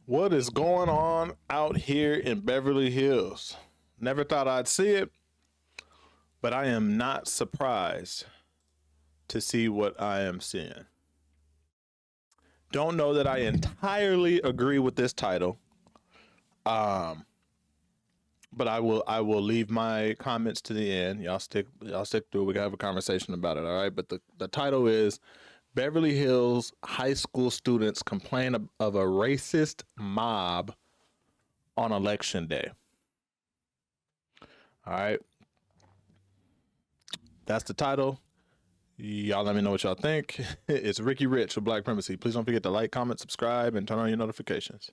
What is going on out here in Beverly Hills? Never thought I'd see it, but I am not surprised to see what I am seeing. Don't know that I entirely agree with this title. But I will leave my comments to the end. Y'all stick through. We can have a conversation about it, all right? But the title is Beverly Hills high school students complain of a racist mob on election day. All right. That's the title. Y'all let me know what y'all think. It's Ricky Rich with Black Primacy. Please don't forget to like, comment, subscribe, and turn on your notifications.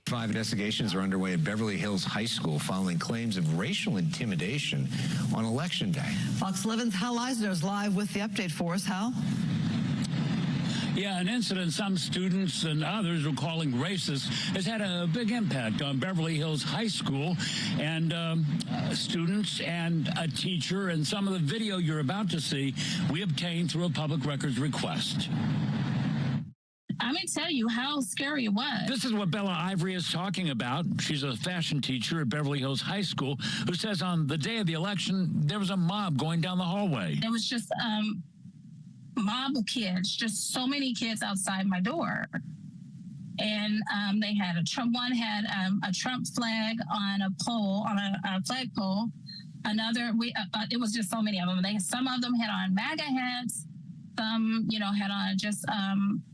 5 investigations are underway at Beverly Hills High School following claims of racial intimidation on Election Day. Fox 11's Hal Eisner is live with the update for us. Hal? Yeah, an incident some students and others are calling racist has had a big impact on Beverly Hills High School and students and a teacher. And some of the video you're about to see, we obtained through a public records request. I'm going to tell you how scary it was. This is what Bella Ivory is talking about. She's a fashion teacher at Beverly Hills High School who says on the day of the election, there was a mob going down the hallway. There was just mob of kids, just so many kids outside my door. And they had one had a Trump flag on a pole, on a flagpole. Another, it was just so many of them. Some of them had on MAGA hats. Some, had on just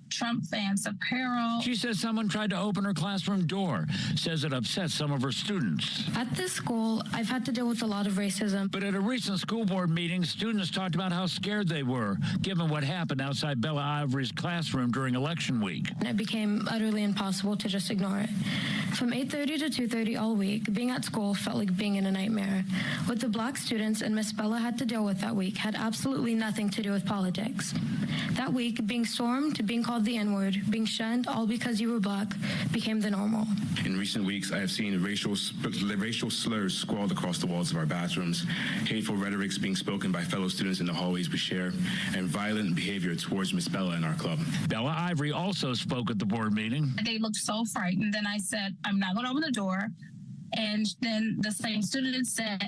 Trump fans apparel. She says someone tried to open her classroom door, says it upset some of her students. At this school, I've had to deal with a lot of racism. But at a recent school board meeting, students talked about how scared they were, given what happened outside Bella Ivory's classroom during election week. And it became utterly impossible to just ignore it. From 8:30 to 2:30 all week, being at school felt like being in a nightmare. What the black students and Miss Bella had to deal with that week had absolutely nothing to do with politics. That week, being stormed, being called the N-word, being shunned, all because you were black, became the normal. In recent weeks, I have seen racial slurs scrawled across the walls of our bathrooms, hateful rhetorics being spoken by fellow students in the hallways we share, and violent behavior towards Miss Bella in our club. Bella Ivory also spoke at the board meeting. They looked so frightened. Then I said, I'm not going to open the door. And then the student said,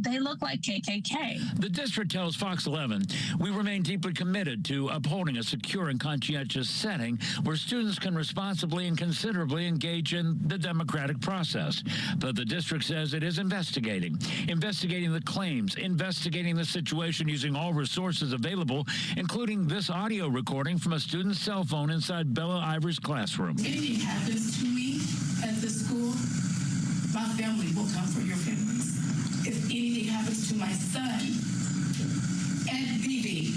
they look like KKK. The district tells Fox 11, we remain deeply committed to upholding a secure and conscientious setting where students can responsibly and considerably engage in the democratic process. But the district says it is investigating the claims, investigating the situation using all resources available, including this audio recording from a student's cell phone inside Bella Ivory's classroom. If anything happens to me at the school, my family will come for your families. If anything happens to my son and Vivi,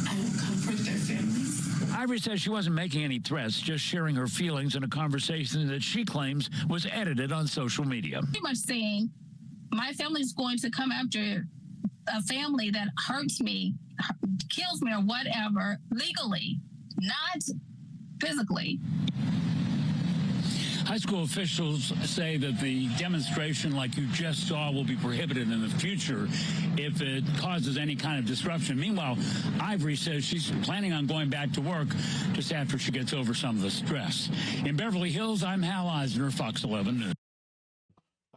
I will comfort their families. Ivory says she wasn't making any threats, just sharing her feelings in a conversation that she claims was edited on social media. Pretty much saying, my family's going to come after a family that hurts me, kills me, or whatever, legally, not physically. High school officials say that the demonstration like you just saw will be prohibited in the future if it causes any kind of disruption. Meanwhile, Ivory says she's planning on going back to work just after she gets over some of the stress. In Beverly Hills, I'm Hal Eisner, Fox 11 News.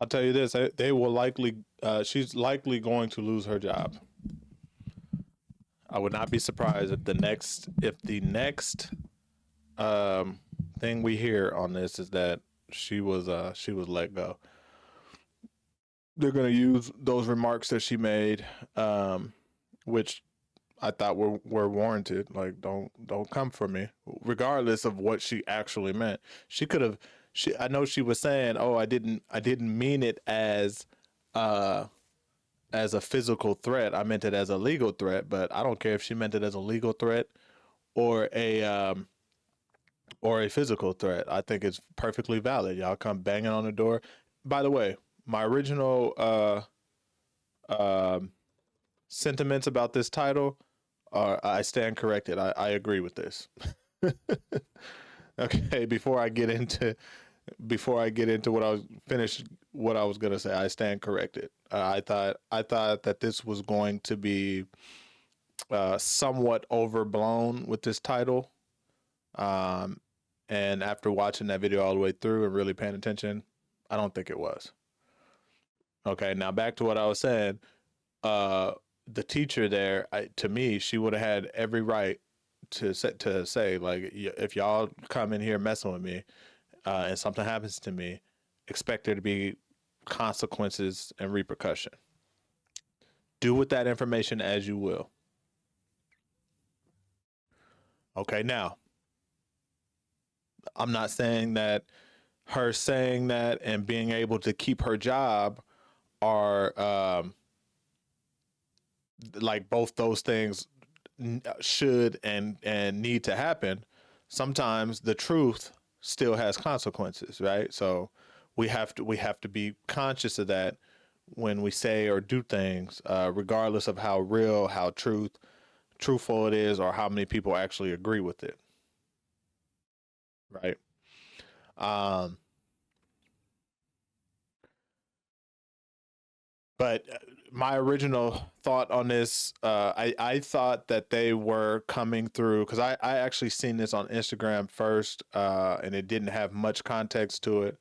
I'll tell you this, they will likely, she's likely going to lose her job. I would not be surprised if the next thing we hear on this is that she was let go. They're going to use those remarks that she made, which I thought were warranted. Like, don't come for me, regardless of what she actually meant. She could have. I know she was saying, "Oh, I didn't mean it as a physical threat. I meant it as a legal threat." But I don't care if she meant it as a legal threat or a physical threat. I think it's perfectly valid. Y'all come banging on the door. By the way, my original sentiments about this title are, I stand corrected. I agree with this. Okay, before I get into what I was gonna say, I stand corrected. I thought that this was going to be somewhat overblown with this title. And after watching that video all the way through and really paying attention, I don't think it was. Okay, now back to what I was saying. The teacher there, to me, she would have had every right to say like, if y'all come in here messing with me, and something happens to me, expect there to be consequences and repercussion. Do with that information as you will. Okay, now, I'm not saying that her saying that and being able to keep her job are like both those things should and need to happen. Sometimes the truth still has consequences, right? So we have to be conscious of that when we say or do things, regardless of how real, how truthful it is, or how many people actually agree with it, right? Um, but my original thought on this, I thought that they were coming through because I actually seen this on Instagram first, and it didn't have much context to it.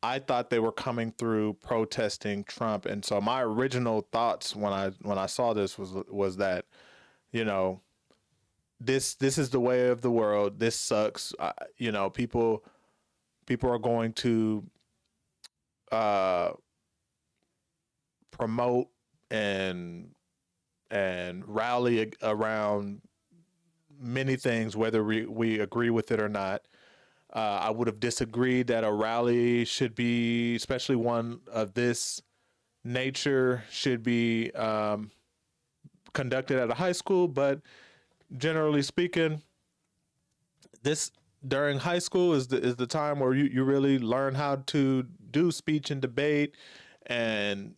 I thought they were coming through protesting Trump, and so my original thoughts when I saw this was that, you know, this is the way of the world. This sucks. You know, people are going to uh, promote and rally around many things, whether we agree with it or not. I would have disagreed that a rally should be, especially one of this nature, should be conducted at a high school. But generally speaking, this during high school is the time where you really learn how to do speech and debate, and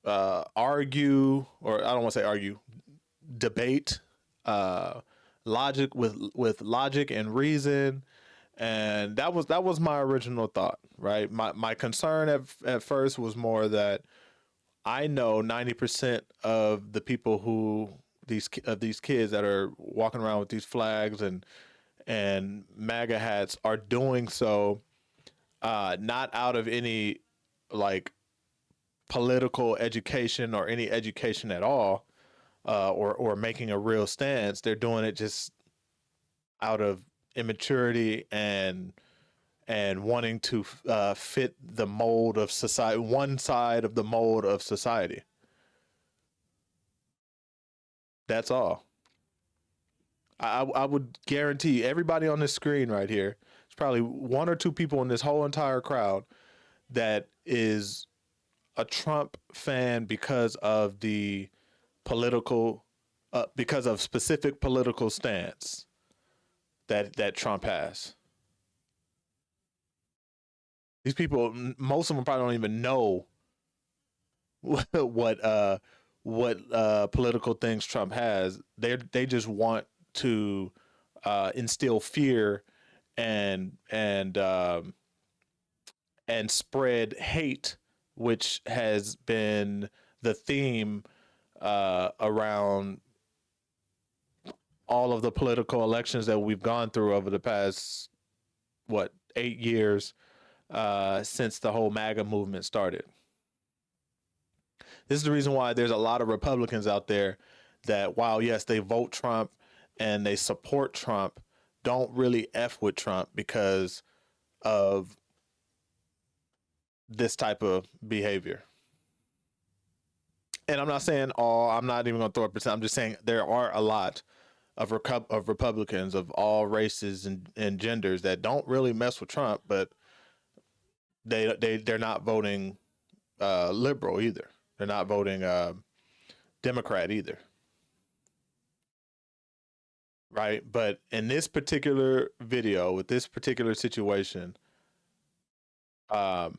argue, or I don't want to say argue, debate, logic with logic and reason. And that was my original thought, right? My concern at first was more that I know 90% of the people who these kids that are walking around with these flags and MAGA hats are doing so, not out of any like political education or any education at all, or making a real stance. They're doing it just out of immaturity and wanting to fit the mold of society, one side of the mold of society. That's all. I would guarantee everybody on this screen right here, there's probably one or two people in this whole entire crowd that is a Trump fan because of the political, because of specific political stance that Trump has. These people, most of them probably don't even know what political things Trump has. They just want to instill fear and spread hate, which has been the theme around all of the political elections that we've gone through over the past 8 years, since the whole MAGA movement started. This is the reason why there's a lot of Republicans out there that, while yes, they vote Trump and they support Trump, don't really F with Trump because of this type of behavior. And I'm not saying all, I'm not even going to throw a percent. I'm just saying there are a lot of Republicans of all races and genders that don't really mess with Trump, but they're not voting liberal either. They're not voting Democrat either. Right? But in this particular video, with this particular situation, all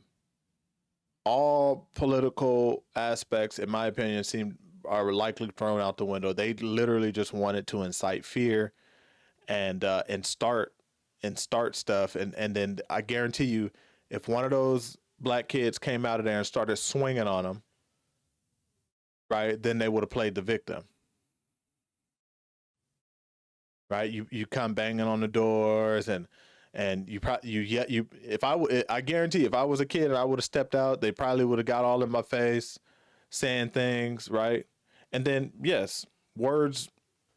political aspects, in my opinion, are likely thrown out the window. They literally just wanted to incite fear and start stuff, and then I guarantee you, if one of those black kids came out of there and started swinging on them, right, then they would have played the victim. right? You come banging on the doors, and you probably you if I guarantee if I was a kid and I would have stepped out, they probably would have got all in my face, saying things, right? And then yes, words,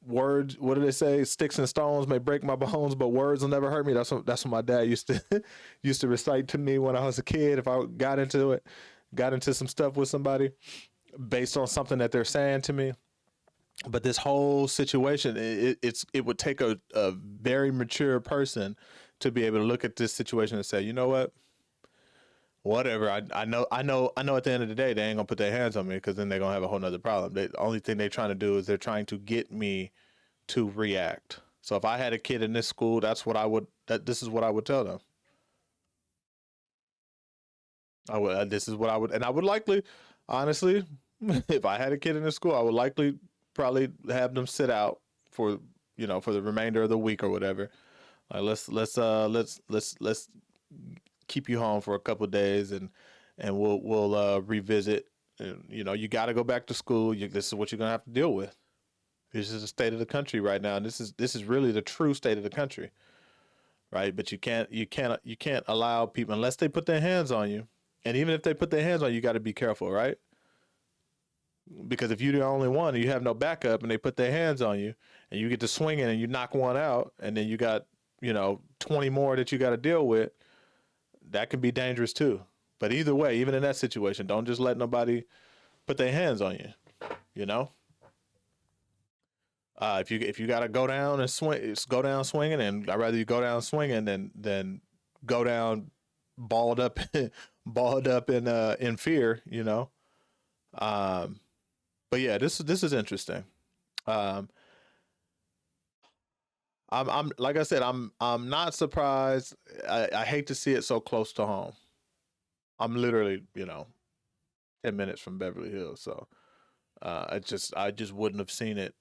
what do they say? Sticks and stones may break my bones, but words will never hurt me. That's what my dad used to used to recite to me when I was a kid. If I got into some stuff with somebody based on something that they're saying to me. But this whole situation, it would take a very mature person to be able to look at this situation and say, you know what, whatever. I know at the end of the day they ain't gonna put their hands on me, because then they're gonna have a whole nother problem. The only thing they're trying to do is they're trying to get me to react. So if I had a kid in this school, this is what I would tell them. This is what I would, and I would likely, honestly, if I had a kid in this school, I would likely probably have them sit out for, for the remainder of the week or whatever. Like, let's keep you home for a couple of days, and we'll revisit. And, you got to go back to school. This is what you're gonna have to deal with. This is the state of the country right now, and this is really the true state of the country, right? But you can't allow people, unless they put their hands on you, and even if they put their hands on you, you got to be careful, right? Because if you're the only one and you have no backup, and they put their hands on you, and you get to swinging and you knock one out, and then you got 20 more that you got to deal with, that can be dangerous too. But either way, even in that situation, don't just let nobody put their hands on you. If you got to go down and swing, go down swinging, and I'd rather you go down swinging than go down balled up in fear. But yeah, this is interesting. I'm like I said, I'm not surprised. I hate to see it so close to home. I'm literally 10 minutes from Beverly Hills, so I just wouldn't have seen it.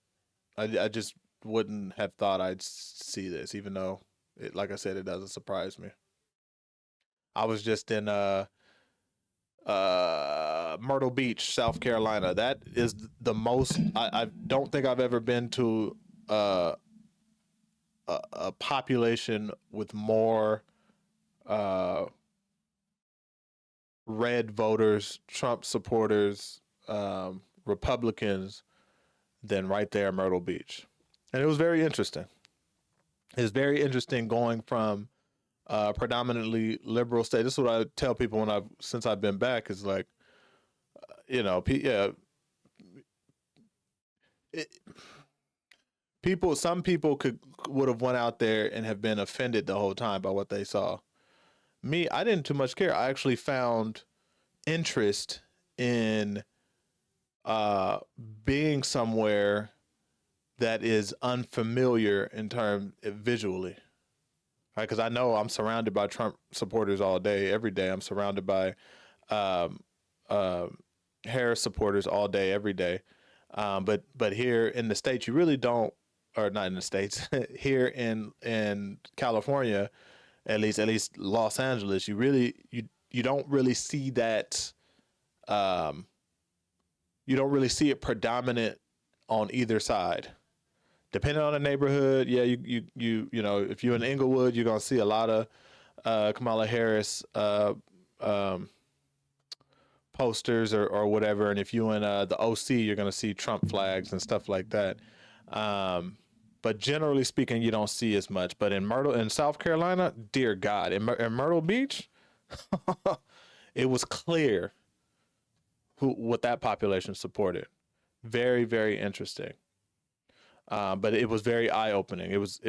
I just wouldn't have thought I'd see this, even though like I said, it doesn't surprise me. I was just in Myrtle Beach, South Carolina. That is the most. I don't think I've ever been to a population with more red voters, Trump supporters, Republicans than right there in Myrtle Beach. And it was very interesting. It's very interesting going from predominantly liberal state. This is what I tell people since I've been back, is like, some people would have went out there and have been offended the whole time by what they saw. Me, I didn't too much care. I actually found interest in being somewhere that is unfamiliar in terms visually, right? Because I know I'm surrounded by Trump supporters all day, every day. I'm surrounded by Harris supporters all day, every day. But here in the States, you really don't, or not in the States, here in California, at least Los Angeles, you don't really see that. You don't really see it predominant on either side. Depending on the neighborhood, yeah, if you're in Inglewood, you're gonna see a lot of Kamala Harris posters or whatever, and if you're in the OC, you're gonna see Trump flags and stuff like that. But generally speaking, you don't see as much. But in South Carolina, dear God, in Myrtle Beach, it was clear what that population supported. Very, very interesting. But it was very eye-opening. It was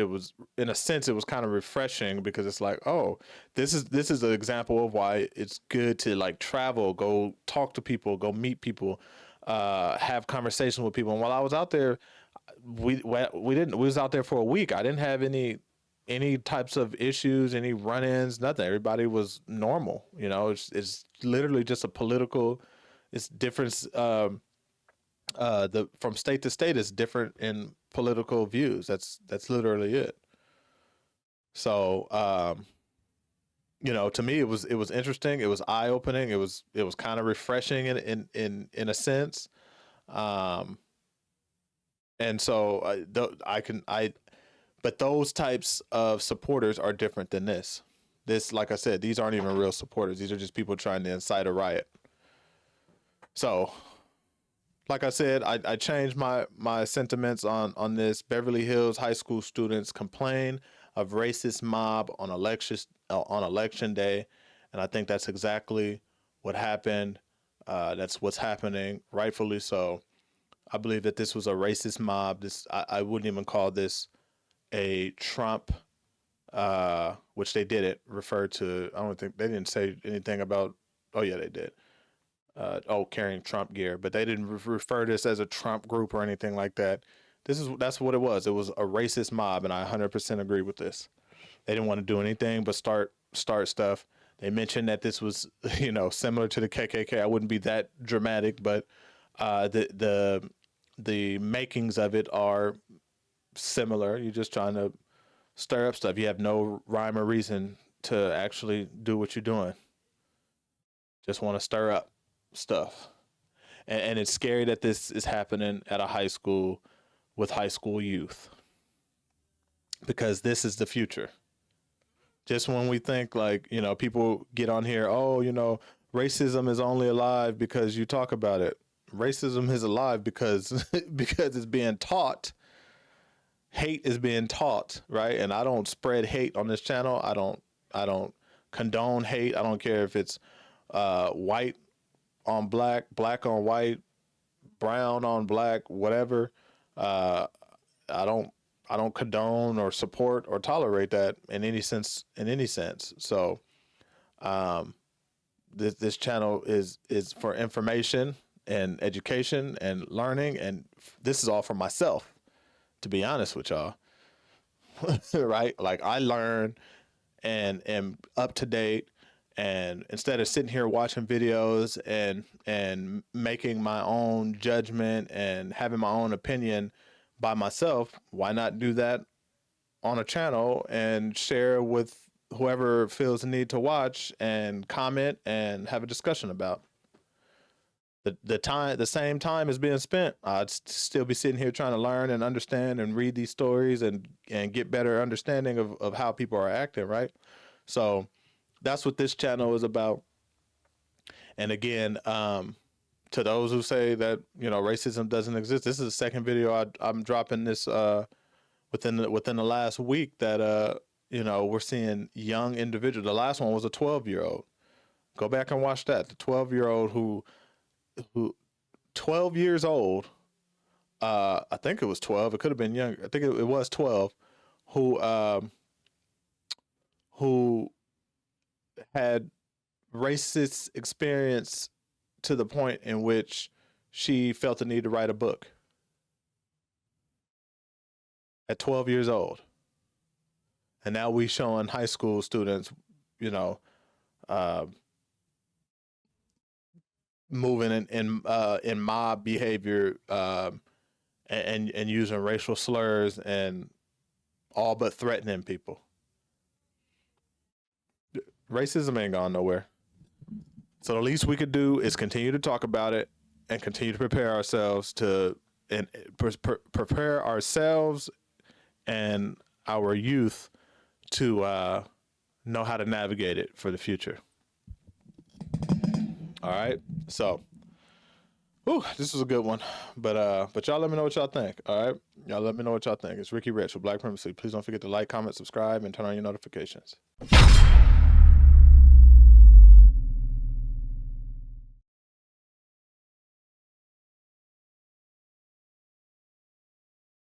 in a sense, it was kind of refreshing, because it's like, oh, this is an example of why it's good to like travel, go talk to people, go meet people, have conversations with people. And while I was out there, we was out there for a week. I didn't have any types of issues, any run-ins, nothing. Everybody was normal. It's literally just a political. It's different. From state to state is different in political views. That's literally it. So, to me, it was interesting. It was eye opening. It was kind of refreshing in a sense. And so But those types of supporters are different than this. This, like I said, these aren't even real supporters. These are just people trying to incite a riot. So, like I said, I changed my sentiments on this. Beverly Hills high school students complain of racist mob on election day, and I think that's exactly what happened. That's what's happening, rightfully so. I believe that this was a racist mob. I wouldn't even call this a Trump, which they didn't refer to. I don't think they didn't say anything about. Oh yeah, they did. Carrying Trump gear, but they didn't refer to this as a Trump group or anything like that. That's what it was. It was a racist mob, and I 100% agree with this. They didn't want to do anything but start stuff. They mentioned that this was, similar to the KKK. I wouldn't be that dramatic, but the makings of it are similar. You're just trying to stir up stuff. You have no rhyme or reason to actually do what you're doing. Just want to stir up stuff. And it's scary that this is happening at a high school with high school youth, because this is the future. Just when we think people get on here, racism is only alive because you talk about it. Racism is alive because it's being taught. Hate is being taught, right? And I don't spread hate on this channel. I don't condone hate. I don't care if it's white on black, black on white, brown on black, whatever. I don't condone or support or tolerate that in any sense. So, this channel is for information and education and learning, and this is all for myself, to be honest with y'all. Right? Like, I learn and am up to date, and instead of sitting here watching videos and making my own judgment and having my own opinion by myself, why not do that on a channel and share with whoever feels the need to watch and comment and have a discussion about? The same time is being spent, I'd still be sitting here trying to learn and understand and read these stories and get better understanding of how people are acting, right? So that's what this channel is about. And again, to those who say that, racism doesn't exist, this is the second video I'm dropping this within the last week that we're seeing young individuals. The last one was a 12-year-old. Go back and watch that. The 12-year-old who 12 years old, I think it was 12, it could have been younger, I think it was 12, who had racist experience to the point in which she felt the need to write a book at 12 years old. And now we showing high school students, moving in mob behavior, and using racial slurs and all but threatening people. Racism ain't gone nowhere. So the least we could do is continue to talk about it and continue to prepare ourselves prepare ourselves and our youth to know how to navigate it for the future. All right. So, this was a good one, but y'all let me know what y'all think. All right. Y'all let me know what y'all think. It's Ricky Rich with Black Primacy. Please don't forget to like, comment, subscribe, and turn on your notifications.